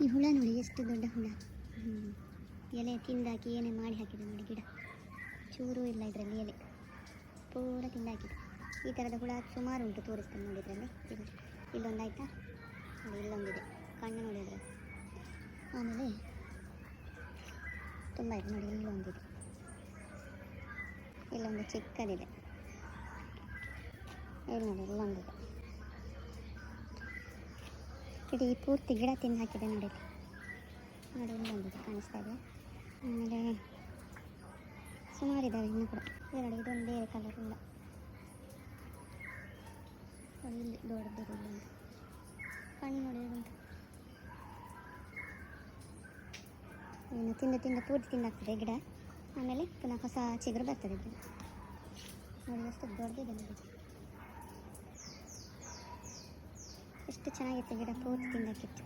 ಈ ಹುಳ ನೋಡಿ ಎಷ್ಟು ದೊಡ್ಡ ಹುಳ. ಎಲೆ ತಿಂದಾಕಿ ಏನೇ ಮಾಡಿ ಹಾಕಿದೆ ನೋಡಿ. ಗಿಡ ಚೂರು ಇಲ್ಲ ಇದರಲ್ಲಿ, ಎಲೆ ಪೂರ ತಿಂದಾಕಿದೆ. ಈ ಥರದ ಹುಳ ಸುಮಾರು ಉಂಟು, ತೋರಿಸ್ತೇನೆ ನೋಡಿ. ಇದರಲ್ಲಿ ಇಲ್ಲೊಂದಾಯ್ತಾ ನೋಡಿ, ಇಲ್ಲೊಂದಿದೆ ಕಣ್ಣು ನೋಡಿ ಅದರ. ಆಮೇಲೆ ತುಂಬ ಇದೆ ನೋಡಿ, ಇಲ್ಲೊಂದಿದೆ, ಇಲ್ಲೊಂದು ಚಿಕ್ಕದಿದೆ, ಇಲ್ಲಿ ನೋಡಿ ಇಲ್ಲೊಂದಿದೆ. ಇಡೀ ಪೂರ್ತಿ ಗಿಡ ತಿಂದು ಹಾಕಿದೆ ನೋಡಿ. ನೋಡಿ ಇಲ್ಲೊಂದಿದೆ ಕಾಣಿಸ್ತಾ ಇದೆ. ಆಮೇಲೆ ಸುಮಾರಿದ್ದಾವೆ ಇನ್ನೂ ಕೂಡ. ನೋಡಿ ಇದೊಂದು ಬೇರೆ ಕಲರ್ ಇಲ್ಲ, ನೋಡಿ ಇಲ್ಲಿ ದೊಡ್ಡದಿದೆ, ಇಲ್ಲೊಂದು ಕಣ್ಣು ನೋಡಿ ಉಂಟು. ಇನ್ನು ತಿಂದು ತಿಂದು ಪೂರ್ತಿ ತಿಂದಾಗ್ತದೆ ಗಿಡ. ಆಮೇಲೆ ಪುನಃ ಹೊಸ ಚಿಗುರು ಬರ್ತದೆ ಗಿಡ. ನೋಡಿ ಎಷ್ಟು ದೊಡ್ಡದಿದೆ ನೋಡಿ, ಎಷ್ಟು ಚೆನ್ನಾಗಿತ್ತು ಗಿಡ ಪೂರ್ತಿ ತಿಂದಾಕಿತ್ತು.